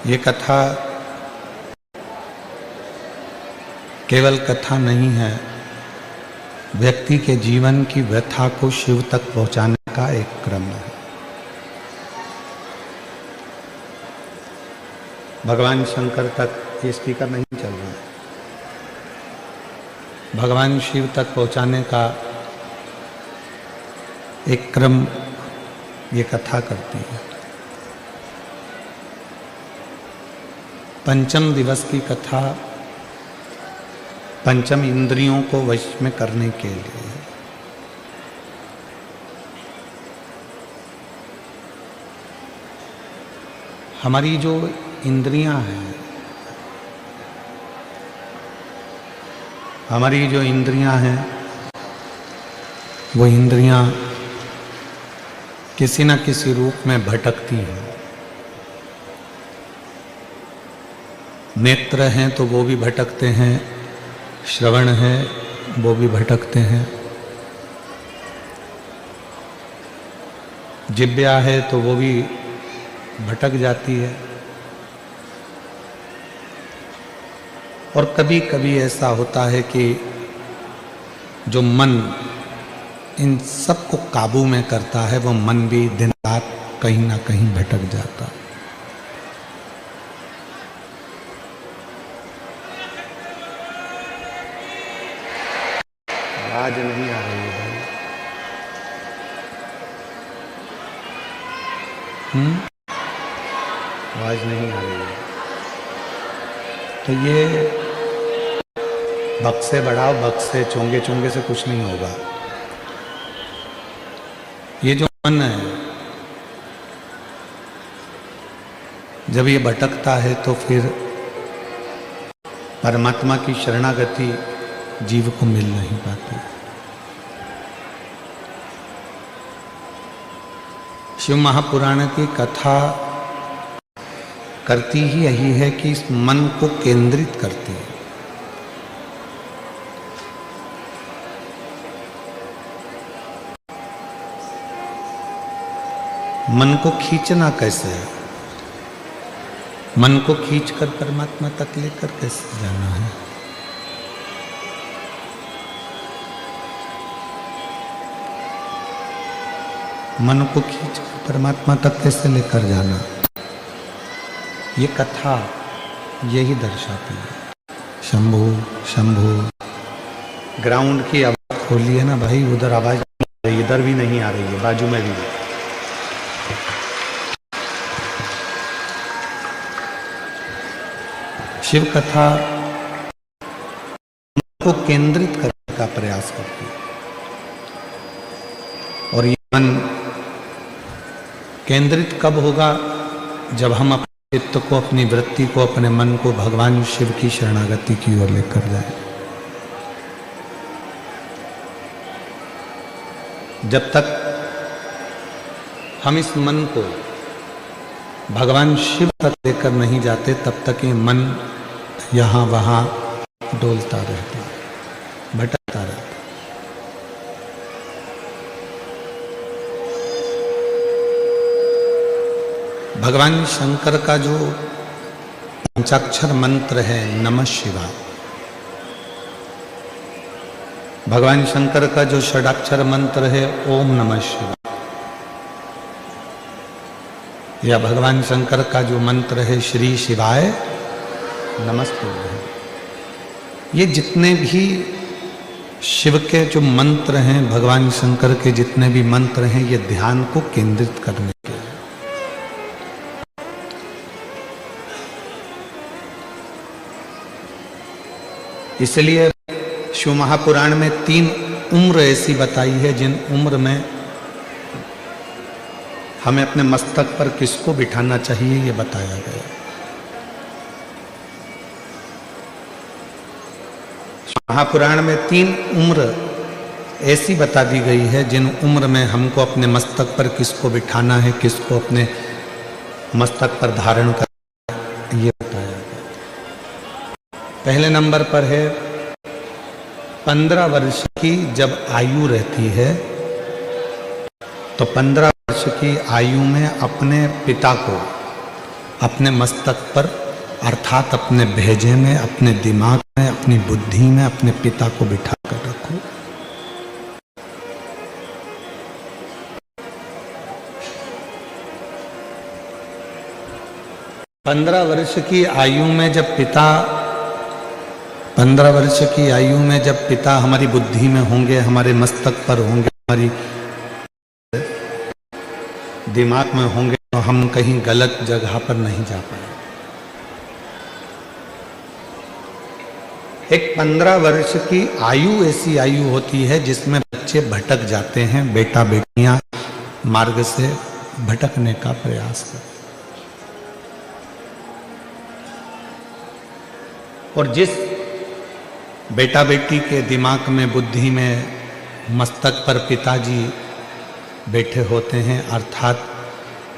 ये कथा केवल कथा नहीं है, व्यक्ति के जीवन की व्यथा को शिव तक पहुंचाने का एक क्रम है। भगवान शंकर तक ये स्पीकर नहीं चल रहा है, भगवान शिव तक पहुंचाने का एक क्रम ये कथा करती है। पंचम दिवस की कथा पंचम इंद्रियों को वश में करने के लिए। हमारी जो इंद्रियां हैं, वो इंद्रियां किसी न किसी रूप में भटकती हैं। नेत्र हैं तो वो भी भटकते हैं, श्रवण है वो भी भटकते हैं, जिह्वा है तो वो भी भटक जाती है। और कभी कभी ऐसा होता है कि जो मन इन सब को काबू में करता है, वो मन भी दिन रात कहीं ना कहीं भटक जाता है। आवाज नहीं आ रही है भाई, आवाज नहीं आ रही है। तो ये बक्से बढ़ाओ, बक्से चोंगे चोंगे से कुछ नहीं होगा। ये जो मन है, जब ये भटकता है तो फिर परमात्मा की शरणागति जीव को मिल नहीं पाती। शिव महापुराण की कथा करती ही यही है कि इस मन को केंद्रित करती है। मन को खींचना कैसे है, मन को खींचकर परमात्मा तक लेकर कैसे जाना है। मन को खींचकर परमात्मा तक कैसे लेकर जाना, ये कथा यही दर्शाती है। शंभु शंभु। ग्राउंड की आवाज खोली है ना भाई, उधर आवाज नहीं आ रही, इधर भी नहीं आ रही है, बाजू में भी। शिव कथा मन को केंद्रित करने का प्रयास करती है। और ये मन केंद्रित कब होगा? जब हम अपने चित्त को, अपनी वृत्ति को, अपने मन को भगवान शिव की शरणागति की ओर लेकर जाए। जब तक हम इस मन को भगवान शिव तक लेकर नहीं जाते, तब तक ये मन यहां वहां डोलता रहता है, भटकता रहता है। भगवान शंकर का जो पंचाक्षर मंत्र है नमः शिवाय, भगवान शंकर का जो षडाक्षर मंत्र है ओम नमः शिवाय, या भगवान शंकर का जो मंत्र है श्री शिवाय नमस्तुभ्यं, ये जितने भी शिव के जो मंत्र हैं, भगवान शंकर के जितने भी मंत्र हैं, ये ध्यान को केंद्रित करने के लिए। इसलिए शिव महापुराण में 3 उम्र ऐसी बताई है जिन उम्र में हमें अपने मस्तक पर किसको बिठाना चाहिए, ये बताया गया। महापुराण में 3 उम्र ऐसी बता दी गई है जिन उम्र में हमको अपने मस्तक पर किसको बिठाना है, किसको अपने मस्तक पर धारण करना है, ये बताया गया। पहले नंबर पर है 15 वर्ष की जब आयु रहती है, तो 15 वर्ष की आयु में अपने पिता को अपने मस्तक पर अर्थात अपने भेजे में, अपने दिमाग में, अपनी बुद्धि में अपने पिता को बिठा कर रखो। पंद्रह वर्ष की आयु में जब पिता हमारी बुद्धि में होंगे, हमारे मस्तक पर होंगे, हमारी दिमाग में होंगे, तो हम कहीं गलत जगह पर नहीं जा पाए। एक 15 वर्ष की आयु ऐसी आयु होती है जिसमें बच्चे भटक जाते हैं, बेटा बेटियां मार्ग से भटकने का प्रयास करते। और जिस बेटा बेटी के दिमाग में, बुद्धि में, मस्तक पर पिताजी बैठे होते हैं, अर्थात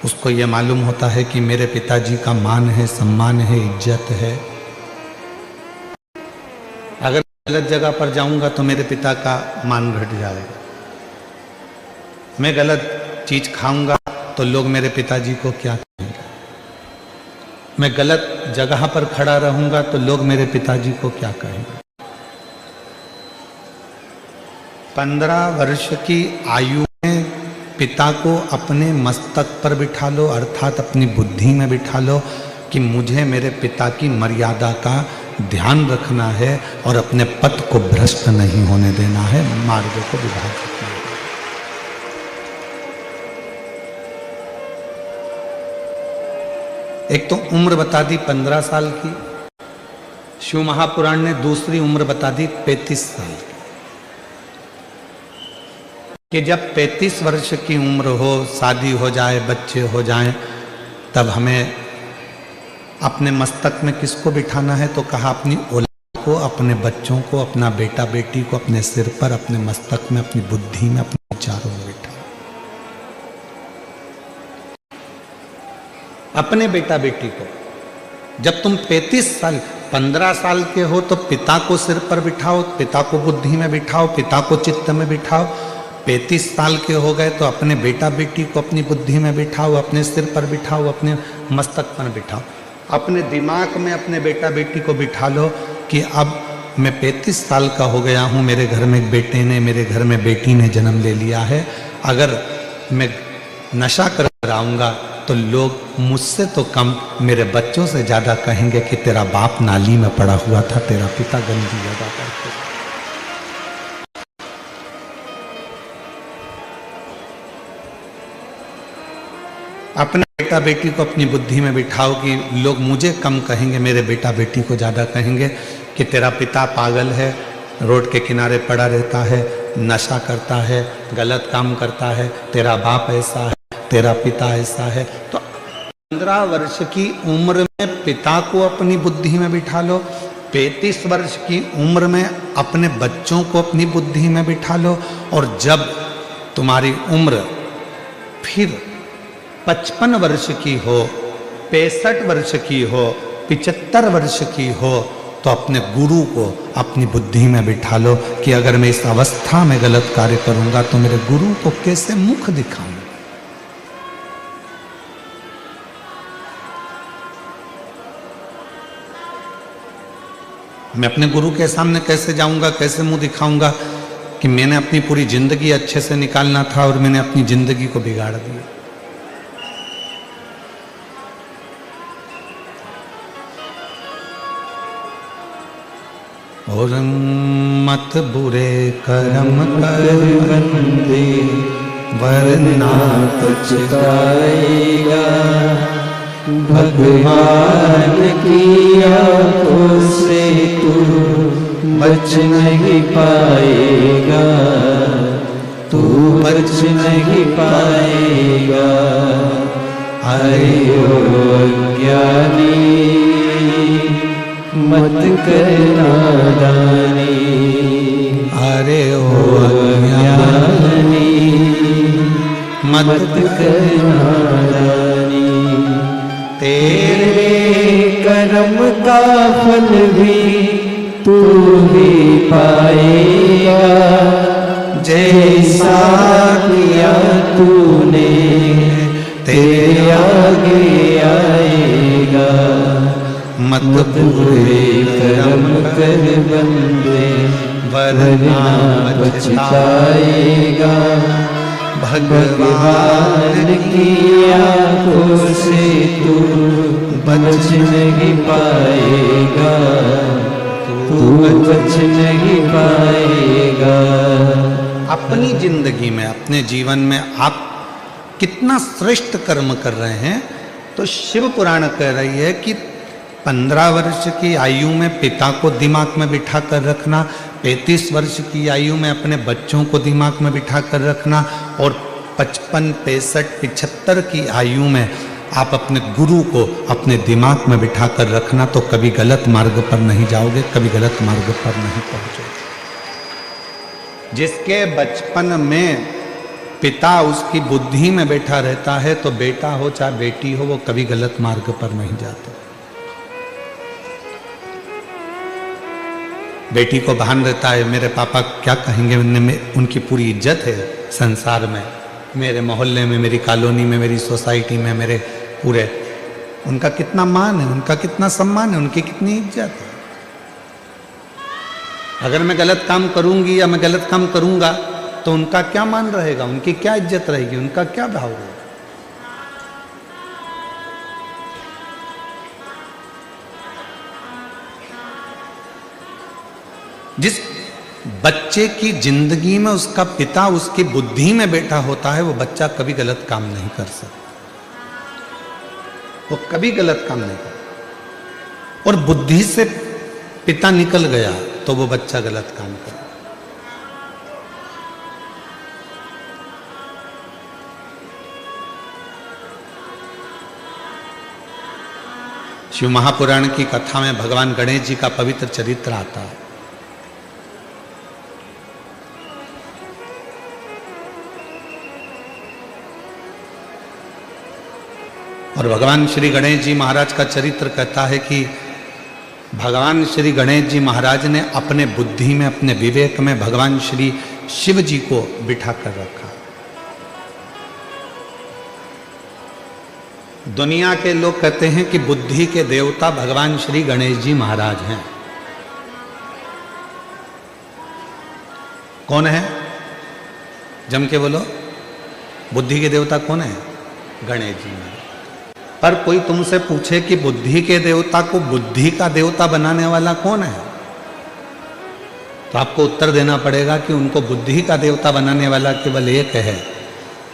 उसको ये मालूम होता है कि मेरे पिताजी का मान है, सम्मान है, इज्जत है। अगर गलत जगह पर जाऊंगा तो मेरे पिता का मान घट जाएगा। मैं गलत चीज खाऊंगा तो लोग मेरे पिताजी को क्या कहेंगे। मैं गलत जगह पर खड़ा रहूंगा तो लोग मेरे पिताजी को क्या कहेंगे। 15 वर्ष की आयु में पिता को अपने मस्तक पर बिठा लो, अर्थात अपनी बुद्धि में बिठा लो कि मुझे मेरे पिता की मर्यादा का ध्यान रखना है और अपने पथ को भ्रष्ट नहीं होने देना है, मार्ग को विभाजित करना है। एक तो उम्र बता दी 15 साल की, शिव महापुराण ने दूसरी उम्र बता दी 35 साल की, कि जब 35 वर्ष की उम्र हो, शादी हो जाए, बच्चे हो जाएं, तब हमें अपने मस्तक में किसको बिठाना है? तो कहा अपनी औलाद को, अपने बच्चों को, अपना बेटा बेटी को अपने सिर पर, अपने मस्तक में, अपनी बुद्धि में, अपने विचारों में बिठा। अपने बेटा बेटी को जब तुम 35 साल 15 साल के हो तो पिता को सिर पर बिठाओ, पिता को बुद्धि में बिठाओ, पिता को चित्त में बिठाओ। 35 साल के हो गए तो अपने बेटा बेटी को अपनी बुद्धि में बिठाओ, अपने सिर पर बिठाओ, अपने मस्तक पर बिठाओ। अपने दिमाग में अपने बेटा बेटी को बिठा लो कि अब मैं 35 साल का हो गया हूँ, मेरे घर में एक बेटे ने, मेरे घर में बेटी ने जन्म ले लिया है। अगर मैं नशा कर आऊँगा तो लोग मुझसे तो कम मेरे बच्चों से ज़्यादा कहेंगे कि तेरा बाप नाली में पड़ा हुआ था, तेरा पिता गंदी जगह पर था। अपने बेटा बेटी को अपनी बुद्धि में बिठाओ कि लोग मुझे कम कहेंगे, मेरे बेटा बेटी को ज़्यादा कहेंगे कि तेरा पिता पागल है, रोड के किनारे पड़ा रहता है, नशा करता है, गलत काम करता है, तेरा बाप ऐसा है, तेरा पिता ऐसा है। तो 15 वर्ष की उम्र में पिता को अपनी बुद्धि में बिठा लो, 35 वर्ष की उम्र में अपने बच्चों को अपनी बुद्धि में बिठा लो, और जब तुम्हारी उम्र फिर 55 वर्ष की हो, 65 वर्ष की हो, 75 वर्ष की हो, तो अपने गुरु को अपनी बुद्धि में बिठा लो कि अगर मैं इस अवस्था में गलत कार्य करूंगा तो मेरे गुरु को कैसे मुख दिखाऊं। मैं अपने गुरु के सामने कैसे जाऊंगा, कैसे मुंह दिखाऊंगा कि मैंने अपनी पूरी जिंदगी अच्छे से निकालना था और मैंने अपनी जिंदगी को बिगाड़ दिया। और मत बुरे कर्म कर बंदे वरना पछताएगा, भगवान की आंखों से तू बच नहीं पाएगा, तू बच नहीं पाएगा। अरे ओ अज्ञानी मत करना दानी, अरे ओ अज्ञानी मत करना दानी। तेरे कर्म का फल भी तू ही पाएगा, जैसा किया तूने मत पूरे करम कर बंदे, वरना पछताएगा। भगवान की आंखों से तू बच नहीं पाएगा, तू बच नहीं पाएगा। अपनी जिंदगी में, अपने जीवन में आप कितना श्रेष्ठ कर्म कर रहे हैं, तो शिव पुराण कह रही है कि 15 वर्ष की आयु में पिता को दिमाग में बिठा कर रखना, 35 वर्ष की आयु में अपने बच्चों को दिमाग में बिठा कर रखना, और 55, 65, 75 की आयु में आप अपने गुरु को अपने दिमाग में बिठा कर रखना, तो कभी गलत मार्ग पर नहीं जाओगे, कभी गलत मार्ग पर नहीं पहुंचोगे। जिसके बचपन में पिता उसकी बुद्धि में बैठा रहता है, तो बेटा हो चाहे बेटी हो, वो कभी गलत मार्ग पर नहीं जाते। बेटी को भान रहता है मेरे पापा क्या कहेंगे, उनकी पूरी इज्जत है संसार में, मेरे मोहल्ले में, मेरी कॉलोनी में, मेरी सोसाइटी में, मेरे पूरे, उनका कितना मान है, उनका कितना सम्मान है, उनकी कितनी इज्जत है। अगर मैं गलत काम करूंगी या मैं गलत काम करूंगा, तो उनका क्या मान रहेगा, उनकी क्या इज्जत रहेगी, उनका क्या भाव रहेगा। जिस बच्चे की जिंदगी में उसका पिता उसकी बुद्धि में बैठा होता है, वो बच्चा कभी गलत काम नहीं कर सकता, वो कभी गलत काम नहीं कर। और बुद्धि से पिता निकल गया तो वो बच्चा गलत काम कर। शिव महापुराण की कथा में भगवान गणेश जी का पवित्र चरित्र आता है। और भगवान श्री गणेश जी महाराज का चरित्र कहता है कि भगवान श्री गणेश जी महाराज ने अपने बुद्धि में, अपने विवेक में भगवान श्री शिव जी को बिठा कर रखा। दुनिया के लोग कहते हैं कि बुद्धि के देवता भगवान श्री गणेश जी महाराज हैं। कौन है? जम के बोलो, बुद्धि के देवता कौन है? गणेश जी महाराज। पर कोई तुमसे पूछे कि बुद्धि के देवता को बुद्धि का देवता बनाने वाला कौन है, तो आपको उत्तर देना पड़ेगा कि उनको बुद्धि का देवता बनाने वाला केवल एक है।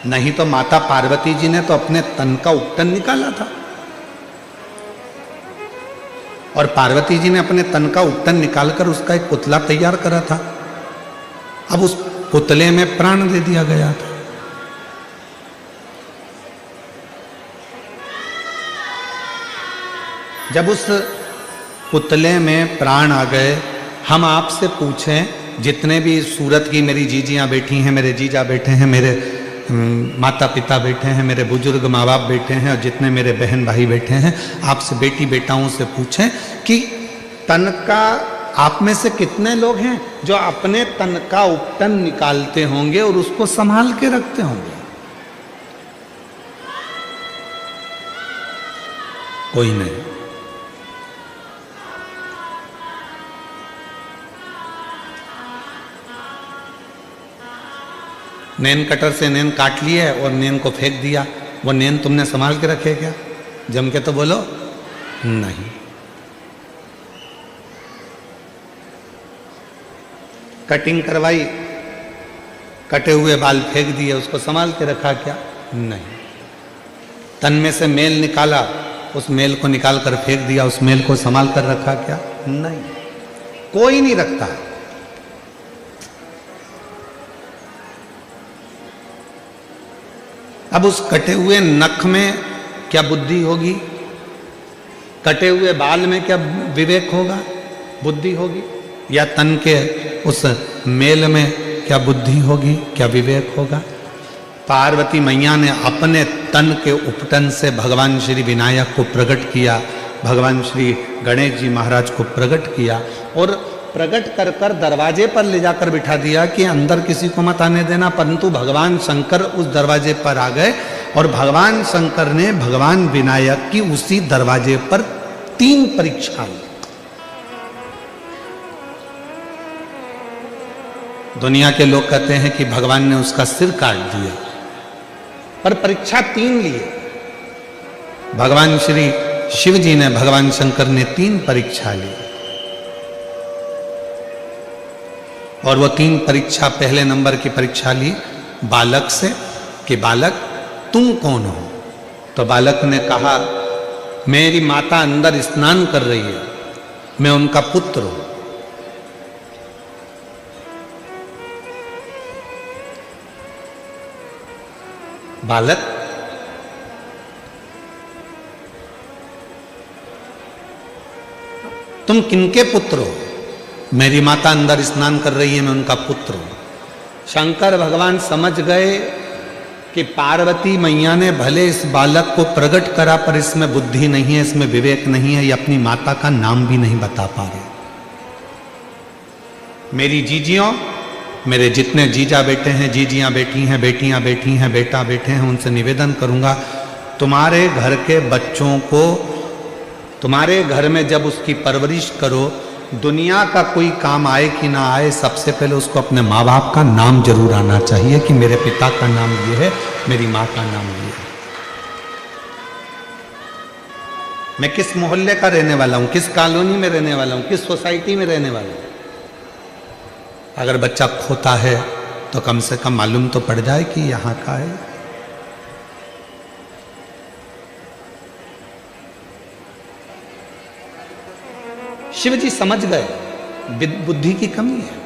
नहीं तो माता पार्वती जी ने तो अपने तन का उपटन निकाला था, और पार्वती जी ने अपने तन का उपटन निकालकर उसका एक पुतला तैयार करा था। अब उस पुतले में प्राण दे दिया गया था। जब उस पुतले में प्राण आ गए, हम आपसे पूछें, जितने भी सूरत की मेरी जीजियां बैठी हैं, मेरे जीजा बैठे हैं, मेरे माता पिता बैठे हैं, मेरे बुजुर्ग माँ बाप बैठे हैं, और जितने मेरे बहन भाई बैठे हैं, आपसे बेटी बेटाओं से पूछें कि तन का आप में से कितने लोग हैं जो अपने तन का उपटन निकालते होंगे और उसको संभाल के रखते होंगे? कोई नहीं। नैन कटर से नैन काट लिए और नैन को फेंक दिया, वो नैन तुमने संभाल के रखे क्या? जम के तो बोलो नहीं। कटिंग करवाई, कटे हुए बाल फेंक दिए, उसको संभाल के रखा क्या? नहीं। तन में से मेल निकाला, उस मेल को निकाल कर फेंक दिया, उस मेल को संभाल कर रखा क्या? नहीं, कोई नहीं रखता। अब उस कटे हुए नख में क्या बुद्धि होगी? कटे हुए बाल में क्या विवेक होगा, बुद्धि होगी? या तन के उस मेल में क्या बुद्धि होगी, क्या विवेक होगा? पार्वती मैया ने अपने तन के उपटन से भगवान श्री विनायक को प्रकट किया, भगवान श्री गणेश जी महाराज को प्रकट किया, और प्रकट कर कर दरवाजे पर ले जाकर बिठा दिया कि अंदर किसी को मत आने देना। परंतु भगवान शंकर उस दरवाजे पर आ गए, और भगवान शंकर ने भगवान विनायक की उसी दरवाजे पर 3 परीक्षा ली। दुनिया के लोग कहते हैं कि भगवान ने उसका सिर काट दिया, पर परीक्षा 3 लिए। भगवान श्री शिव जी ने, भगवान शंकर ने 3 परीक्षा ली। और वो 3 परीक्षा, पहले नंबर की परीक्षा ली बालक से कि बालक तुम कौन हो। तो बालक ने कहा मेरी माता अंदर स्नान कर रही है, मैं उनका पुत्र हूं। बालक तुम किनके पुत्र हो? मेरी माता अंदर स्नान कर रही है, मैं उनका पुत्र हूं। शंकर भगवान समझ गए कि पार्वती मैया ने भले इस बालक को प्रकट करा, पर इसमें बुद्धि नहीं है, इसमें विवेक नहीं है, ये अपनी माता का नाम भी नहीं बता पा रहे। मेरी जीजियों, मेरे जितने जीजा बेटे हैं, जीजियां बेटी हैं, बेटियां बेटी हैं, बेटा बेटे हैं, उनसे निवेदन करूंगा तुम्हारे घर के बच्चों को, तुम्हारे घर में जब उसकी परवरिश करो, दुनिया का कोई काम आए कि ना आए, सबसे पहले उसको अपने माँ बाप का नाम जरूर आना चाहिए कि मेरे पिता का नाम ये है, मेरी माँ का नाम ये है। मैं किस मोहल्ले का रहने वाला हूं, किस कॉलोनी में रहने वाला हूं, किस सोसाइटी में रहने वाला हूं। अगर बच्चा खोता है तो कम से कम मालूम तो पड़ जाए कि यहां का है। शिव जी समझ गए बुद्धि की कमी है।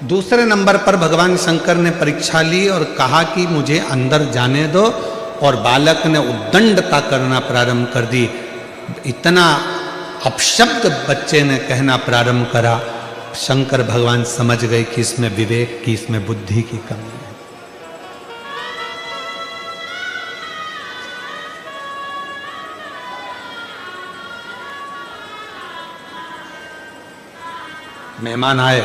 दूसरे नंबर पर भगवान शंकर ने परीक्षा ली और कहा कि मुझे अंदर जाने दो, और बालक ने उद्दंडता करना प्रारंभ कर दी। इतना अपशब्द बच्चे ने कहना प्रारंभ करा। शंकर भगवान समझ गए कि इसमें विवेक की, इसमें बुद्धि की कमी है। मेहमान आए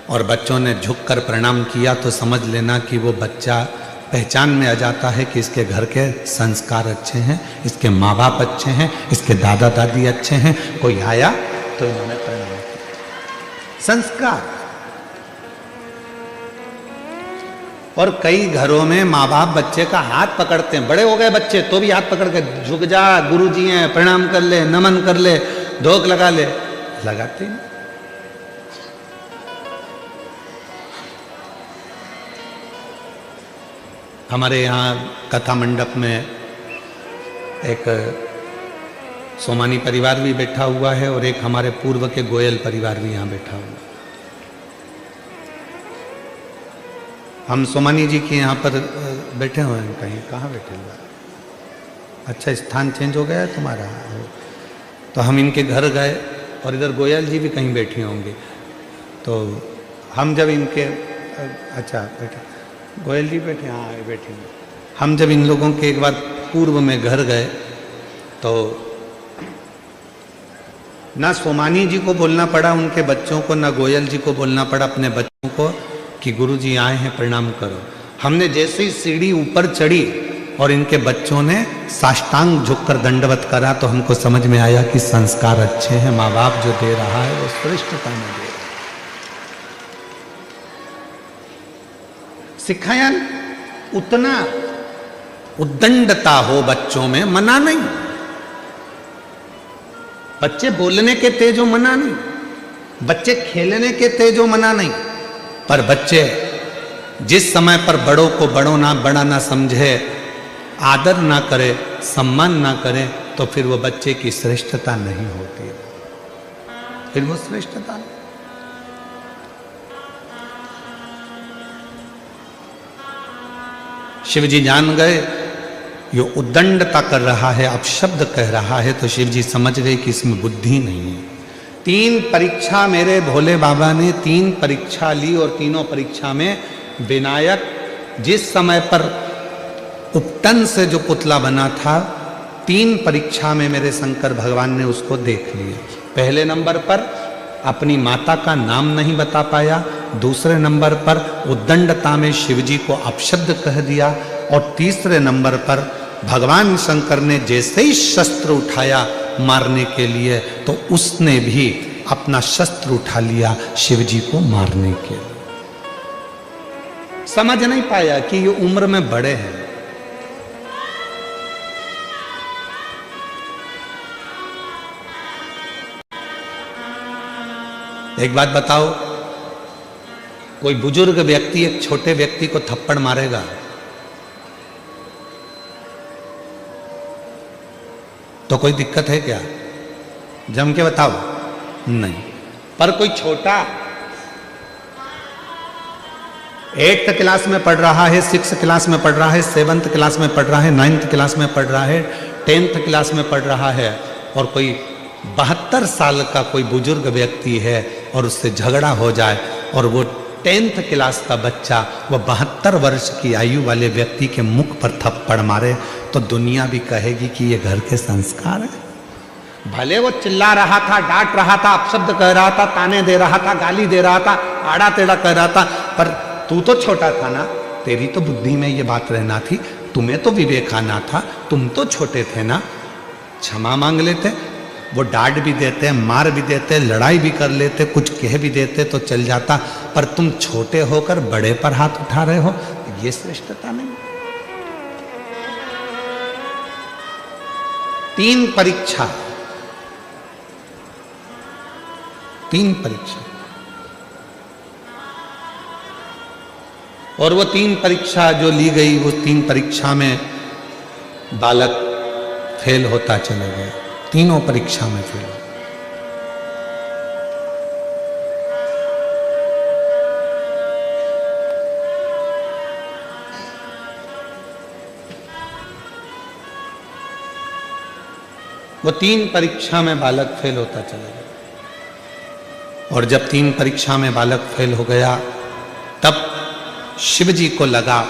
और बच्चों ने झुककर प्रणाम किया तो समझ लेना कि वो बच्चा पहचान में आ जाता है कि इसके घर के संस्कार अच्छे हैं, इसके माँ बाप अच्छे हैं, इसके दादा दादी अच्छे हैं। कोई आया तो इन्होंने प्रणाम किया। संस्कार। और कई घरों में माँ बाप बच्चे का हाथ पकड़ते हैं, बड़े हो गए बच्चे तो भी हाथ पकड़ के झुक जा, गुरुजी हैं, प्रणाम कर ले, नमन कर ले, धोख लगा ले, लगाते हैं। हमारे यहाँ कथा मंडप में एक सोमानी परिवार भी बैठा हुआ है और एक हमारे पूर्व के गोयल परिवार भी यहाँ बैठा हुआ है। हम सोमानी जी के यहाँ पर बैठे हुए हैं। कहीं कहाँ बैठे हुए? अच्छा, स्थान चेंज हो गया है तुम्हारा। तो हम इनके घर गए और इधर गोयल जी भी कहीं बैठे होंगे। तो हम जब इनके, अच्छा बैठे गोयल जी बैठे, हाँ बैठे। हम जब इन लोगों के एक बार पूर्व में घर गए तो ना सोमानी जी को बोलना पड़ा उनके बच्चों को, ना गोयल जी को बोलना पड़ा अपने बच्चों को कि गुरुजी आए हैं, प्रणाम करो। हमने जैसे ही सीढ़ी ऊपर चढ़ी और इनके बच्चों ने साष्टांग झुककर दंडवत करा तो हमको समझ में आया कि संस्कार अच्छे हैं, माँ बाप जो दे रहा है वो श्रेष्ठता में दे रहा है। सिखाया उतना उद्दंडता हो बच्चों में, मना नहीं। बच्चे बोलने के तेजो मना नहीं, बच्चे खेलने के तेजो मना नहीं, पर बच्चे जिस समय पर बड़ों को बड़ा ना समझे, आदर ना करे, सम्मान ना करे, तो फिर वो बच्चे की श्रेष्ठता नहीं होती है। फिर वो श्रेष्ठता नहीं। शिव जी जान गए ये उद्दंडता कर रहा है, अपशब्द कह रहा है, तो शिव जी समझ गए कि इसमें बुद्धि नहीं है। 3 परीक्षा मेरे भोले बाबा ने 3 परीक्षा ली और तीनों परीक्षा में विनायक जिस समय पर उपटन से जो पुतला बना था, 3 परीक्षा में मेरे शंकर भगवान ने उसको देख लिया। पहले नंबर पर अपनी माता का नाम नहीं बता पाया, दूसरे नंबर पर उद्दंडता में शिवजी को अपशब्द कह दिया, और तीसरे नंबर पर भगवान शंकर ने जैसे ही शस्त्र उठाया मारने के लिए, तो उसने भी अपना शस्त्र उठा लिया शिव जी को मारने के लिए। समझ नहीं पाया कि ये उम्र में बड़े हैं। एक बात बताओ, कोई बुजुर्ग व्यक्ति एक छोटे व्यक्ति को थप्पड़ मारेगा? तो कोई दिक्कत है क्या? जम के बताओ। नहीं। पर कोई छोटा 8th क्लास में पढ़ रहा है, 6th क्लास में पढ़ रहा है, 7th क्लास में पढ़ रहा है, 9th क्लास में पढ़ रहा है, 10th क्लास में पढ़ रहा है, और कोई 72 साल का कोई बुजुर्ग व्यक्ति है और उससे झगड़ा हो जाए और वो 10th क्लास का बच्चा वो 72 वर्ष की आयु वाले व्यक्ति के मुख पर थप्पड़ मारे, तो दुनिया भी कहेगी कि ये घर के संस्कार है। भले वो चिल्ला रहा था, डांट रहा था, अपशब्द कह रहा था, ताने दे रहा था, गाली दे रहा था, आड़ा टेढ़ा कह रहा था, पर तू तो छोटा था ना, तेरी तो बुद्धि में ये बात रहना थी, तुम्हें तो विवेक आना था, तुम तो छोटे थे ना। क्षमा मांग लेते, वो डांट भी देते, मार भी देते, लड़ाई भी कर लेते, कुछ कह भी देते तो चल जाता, पर तुम छोटे होकर बड़े पर हाथ उठा रहे हो, ये श्रेष्ठता नहीं। 3 परीक्षा, 3 परीक्षा, और वो 3 परीक्षा जो ली गई, वो 3 परीक्षा में बालक फेल होता चला गया, तीनों परीक्षा में फेल। वो 3 परीक्षा में बालक फेल होता चला गया, और जब 3 परीक्षा में बालक फेल हो गया, तब शिव जी को लगा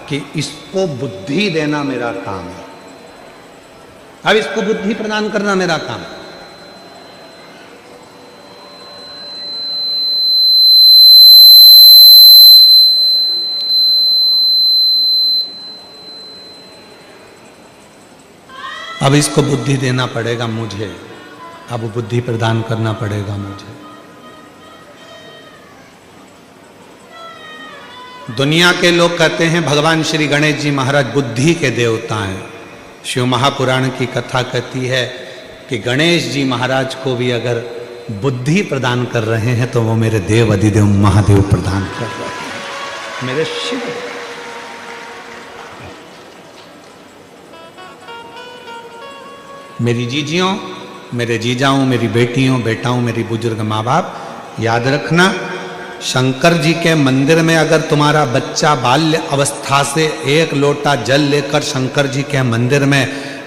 कि इसको बुद्धि देना मेरा काम है, अब इसको बुद्धि प्रदान करना मेरा काम है। अब इसको बुद्धि देना पड़ेगा मुझे, अब बुद्धि प्रदान करना पड़ेगा मुझे। दुनिया के लोग कहते हैं भगवान श्री गणेश जी महाराज बुद्धि के देवता हैं। शिव महापुराण की कथा कहती है कि गणेश जी महाराज को भी अगर बुद्धि प्रदान कर रहे हैं तो वो मेरे देव अधिदेव महादेव प्रदान कर रहे हैं, मेरे शिव। मेरी जीजियों, मेरे जीजाओं, मेरी बेटियों, बेटाओं, मेरी बुजुर्ग माँ बाप, याद रखना, शंकर जी के मंदिर में अगर तुम्हारा बच्चा बाल्य अवस्था से 1 लोटा जल लेकर शंकर जी के मंदिर में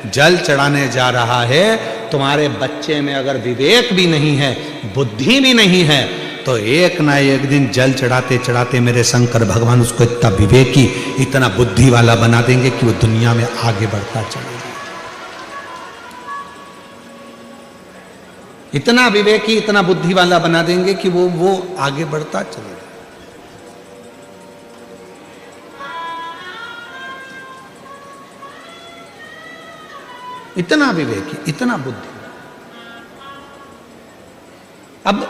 जल चढ़ाने जा रहा है, तुम्हारे बच्चे में अगर विवेक भी नहीं है, बुद्धि भी नहीं है, तो एक ना एक दिन जल चढ़ाते चढ़ाते मेरे शंकर भगवान उसको इतना विवेकी, इतना बुद्धि वाला बना देंगे कि वो दुनिया में आगे बढ़ता चलेगा। इतना विवेकी, इतना बुद्धि वाला बना देंगे कि वो आगे बढ़ता चलेगा। इतना विवेकी, इतना बुद्धि। अब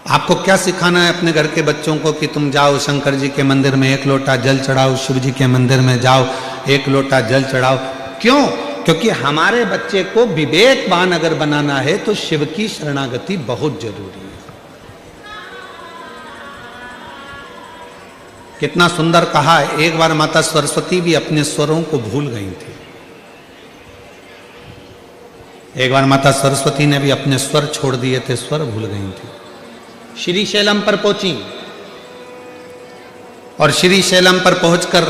आपको क्या सिखाना है अपने घर के बच्चों को कि तुम जाओ शंकर जी के मंदिर में 1 लोटा जल चढ़ाओ, शिव जी के मंदिर में जाओ 1 लोटा जल चढ़ाओ। क्यों? क्योंकि हमारे बच्चे को विवेकवान अगर बनाना है तो शिव की शरणागति बहुत जरूरी है। कितना सुंदर कहा है, एक बार माता सरस्वती भी अपने स्वरों को भूल गई थी। एक बार माता सरस्वती ने भी अपने स्वर छोड़ दिए थे, स्वर भूल गई थी। श्री शैलम पर पहुंची और श्री शैलम पर पहुंचकर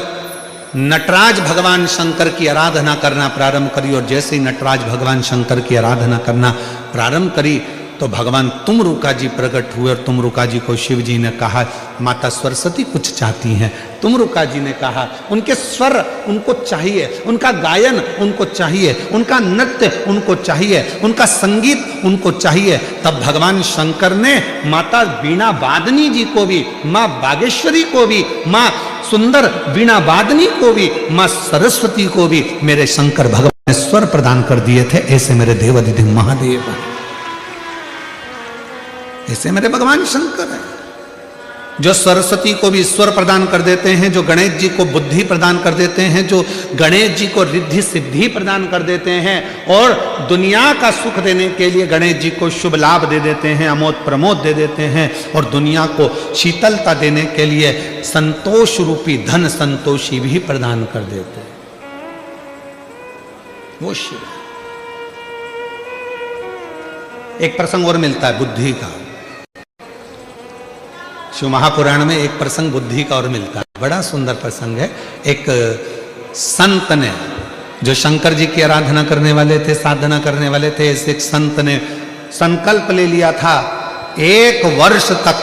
नटराज भगवान शंकर की आराधना करना प्रारंभ करी। और जैसे ही नटराज भगवान शंकर की आराधना करना प्रारंभ करी तो भगवान तुमरुका जी प्रकट हुए। और तुमरुका जी को शिव जी ने कहा माता सरस्वती कुछ चाहती हैं। तुमरुका जी ने कहा उनके स्वर उनको चाहिए, उनका गायन उनको चाहिए, उनका नृत्य उनको चाहिए, उनका संगीत उनको चाहिए। तब भगवान शंकर ने माता वीणा वादनी जी को भी, माँ बागेश्वरी को भी, माँ सुंदर वीणा वादनी को भी, माँ सरस्वती को भी मेरे शंकर भगवान स्वर प्रदान कर दिए थे, ऐसे मेरे देवाधिदेव महादेव हैं, ऐसे मेरे भगवान शंकर हैं, जो सरस्वती को भी स्वर प्रदान कर देते हैं, जो गणेश जी को बुद्धि प्रदान कर देते हैं, जो गणेश जी को रिद्धि सिद्धि प्रदान कर देते हैं, और दुनिया का सुख देने के लिए गणेश जी को शुभ लाभ दे देते हैं, अमोद प्रमोद दे देते हैं, और दुनिया को शीतलता देने के लिए संतोष रूपी धन संतोषी भी प्रदान कर देते हैं। वो शिव। एक प्रसंग और मिलता है बुद्धि का, शिव महापुराण में एक प्रसंग बुद्धि का और मिलता है, बड़ा सुंदर प्रसंग है। एक संत ने, जो शंकर जी की आराधना करने वाले थे, साधना करने वाले थे, ऐसे एक संत ने संकल्प ले लिया था, 1 वर्ष तक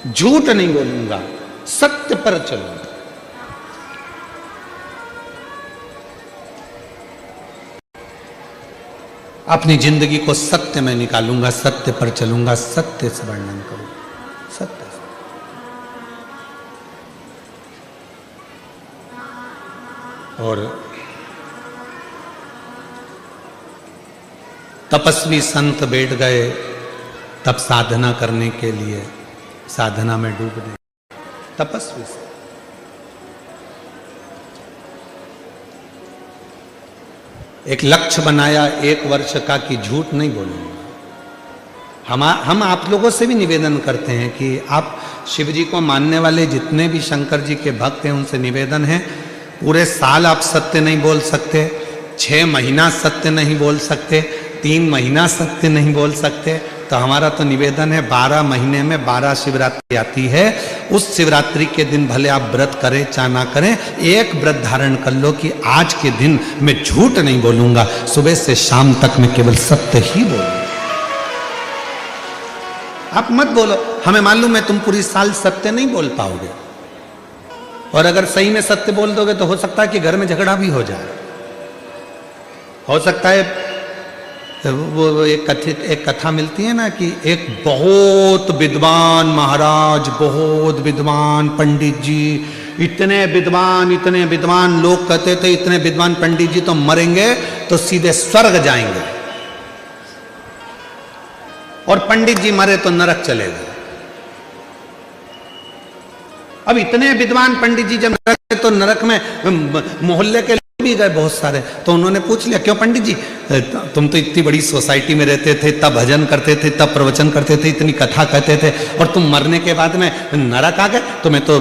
झूठ नहीं बोलूंगा, सत्य पर चलूंगा। अपनी जिंदगी को सत्य में निकालूंगा, सत्य पर चलूंगा, सत्य से वर्णन करूंगा, सत्य से। और तपस्वी संत बैठ गए तब साधना करने के लिए, साधना में डूब गए तपस्वी से। एक लक्ष्य बनाया 1 वर्ष का कि झूठ नहीं बोलूंगा। हम आप लोगों से भी निवेदन करते हैं कि आप शिव जी को मानने वाले जितने भी शंकर जी के भक्त हैं, उनसे निवेदन है, पूरे साल आप सत्य नहीं बोल सकते, 6 महीना सत्य नहीं बोल सकते, 3 महीना सत्य नहीं बोल सकते, तो हमारा तो निवेदन है 12 महीने में 12 शिवरात्रि आती है, उस शिवरात्रि के दिन भले आप व्रत करें चाहे ना करें, एक व्रत धारण कर लो कि आज के दिन मैं झूठ नहीं बोलूंगा, सुबह से शाम तक मैं केवल सत्य ही बोलूंगा। आप मत बोलो, हमें मालूम है तुम पूरी साल सत्य नहीं बोल पाओगे, और अगर सही में सत्य बोल दोगे तो हो सकता है कि घर में झगड़ा भी हो जाए, हो सकता है। वो एक कथा मिलती है ना कि एक बहुत विद्वान महाराज, बहुत विद्वान पंडित जी, इतने विद्वान लोग कहते थे, इतने विद्वान पंडित जी तो मरेंगे तो सीधे स्वर्ग जाएंगे, और पंडित जी मरे तो नरक चले गए। अब इतने विद्वान पंडित जी जब नरक गए तो नरक में मोहल्ले के भी गए बहुत सारे, तो उन्होंने पूछ लिया, क्यों पंडित जी, तुम तो इतनी बड़ी सोसाइटी में रहते थे, तब भजन करते थे, तब प्रवचन करते थे, इतनी कथा कहते थे, और तुम मरने के बाद में नरक आ गए, तुम्हें तो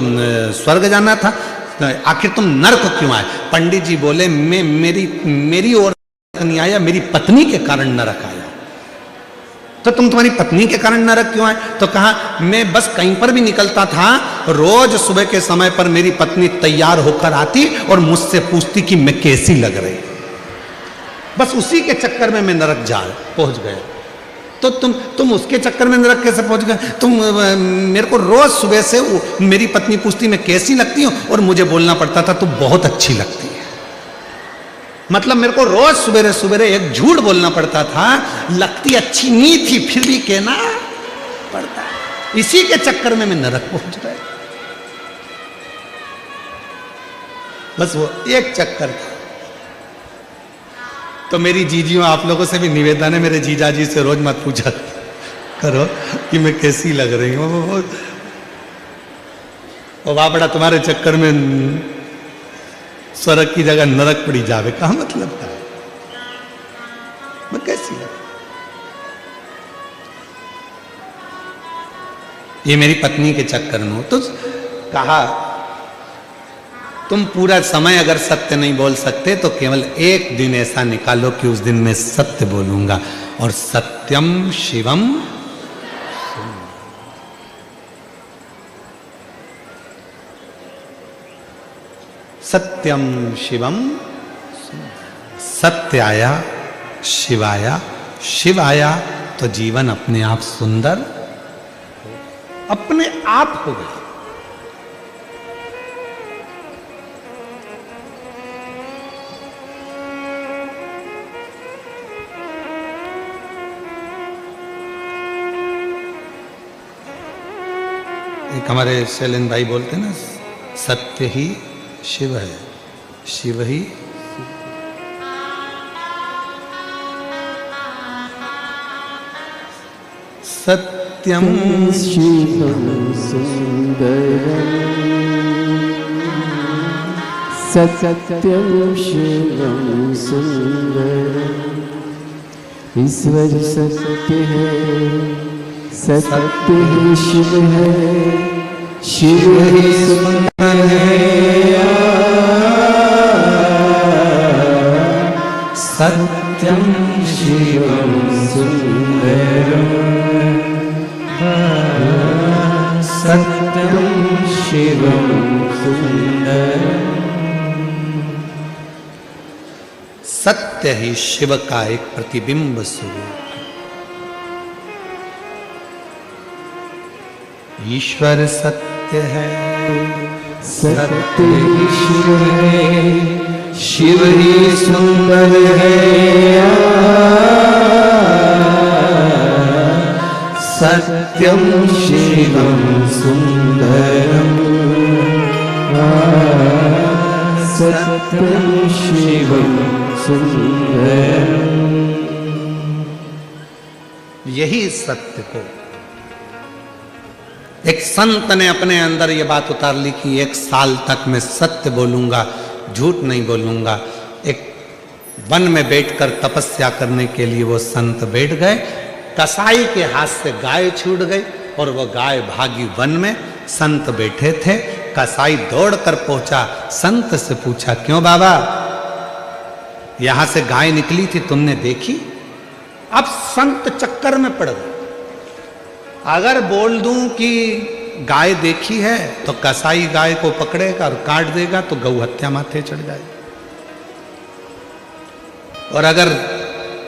स्वर्ग जाना था, आखिर तुम नरक क्यों आए? पंडित जी बोले, मैं मेरी ओर नहीं आया, मेरी पत्नी के कारण नरक आया। तो तुम तुम्हारी पत्नी के कारण नरक क्यों आए? तो कहा, मैं बस कहीं पर भी निकलता था, रोज सुबह के समय पर मेरी पत्नी तैयार होकर आती और मुझसे पूछती कि मैं कैसी लग रही, बस उसी के चक्कर में मैं नरक पहुंच गया। तो तुम उसके चक्कर में नरक कैसे पहुंच गए? तुम मेरे को रोज सुबह से मेरी पत्नी पूछती मैं कैसी लगती हूं, और मुझे बोलना पड़ता था तुम बहुत अच्छी लगती है। मतलब मेरे को रोज सवेरे सवेरे एक झूठ बोलना पड़ता था, लगती अच्छी नहीं थी फिर भी कहना पड़ता, इसी के चक्कर में मैं नरक पहुंच गया। बस वो एक चक्कर था। तो मेरी जीजियों, आप लोगों से भी निवेदन है, मेरे जीजा जी से रोज मत पूछा करो कि मैं कैसी लग रही हूँ, वो बापड़ा तुम्हारे चक्कर में स्वर्ग की जगह नरक पड़ी जावे, कहा मतलब था, मैं कैसी लग, ये मेरी पत्नी के चक्कर में हो। तो कहा, तुम पूरा समय अगर सत्य नहीं बोल सकते तो केवल एक दिन ऐसा निकालो कि उस दिन मैं सत्य बोलूंगा, और सत्यम शिवम, सत्यम शिवम, सत्य आया, शिव आया, शिव आया तो जीवन अपने आप सुंदर अपने आप हो गया। एक हमारे शैलेंद्र भाई बोलते हैं ना, सत्य ही शिव है, शिव ही, सत्यम शिवं सुन्दरम् सत्यं शिवं सुन्दरम् ईश्वर सत्य है, सत्य ही शिव है, शिव ही सुंदर है। सत्यं शिवं सुन्दरम् सत्यं शिवं सुन्दरम्। सत्य ही शिव का एक प्रतिबिंब स्वरूप है। ईश्वर सत्य है, सत्य ही शिव है, शिव ही सुंदर है। सत्यं शिवं सुन्दरम् सत्यं शिवं सुन्दरम्। यही सत्य को एक संत ने अपने अंदर ये बात उतार ली कि 1 साल तक मैं सत्य बोलूंगा, झूठ नहीं बोलूंगा। एक वन में बैठकर तपस्या करने के लिए वो संत बैठ गए। कसाई के हाथ से गाय छूट गई और वो गाय भागी वन में। संत बैठे थे, कसाई दौड़कर पहुंचा, संत से पूछा, क्यों बाबा यहां से गाय निकली थी, तुमने देखी? अब संत चक्कर में पड़ गए। अगर बोल दूं कि गाय देखी है तो कसाई गाय को पकड़ेगा और काट देगा तो गौ हत्या माथे चढ़ जाएगी, और अगर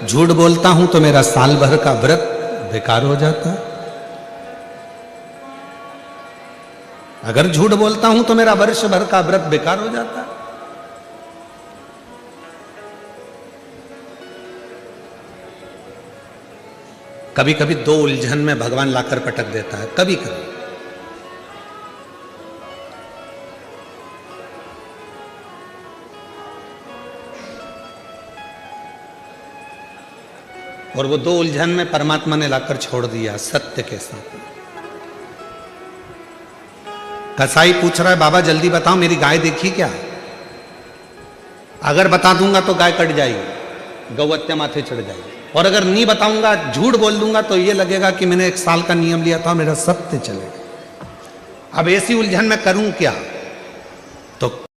झूठ बोलता हूं तो मेरा साल भर का व्रत बेकार हो जाता है। अगर झूठ बोलता हूं तो मेरा वर्ष भर का व्रत बेकार हो जाता है। कभी कभी 2 उलझन में भगवान लाकर पटक देता है, कभी कभी। और वो 2 उलझन में परमात्मा ने लाकर छोड़ दिया सत्य के साथ। कसाई पूछ रहा है, बाबा जल्दी बताओ मेरी गाय देखी क्या? अगर बता दूंगा तो गाय कट जाएगी, गौहत्या माथे चढ़ जाएगी, और अगर नहीं बताऊंगा, झूठ बोल दूंगा तो ये लगेगा कि मैंने 1 साल का नियम लिया था, मेरा सत्य चलेगा। अब ऐसी उलझन में करूं क्या? तो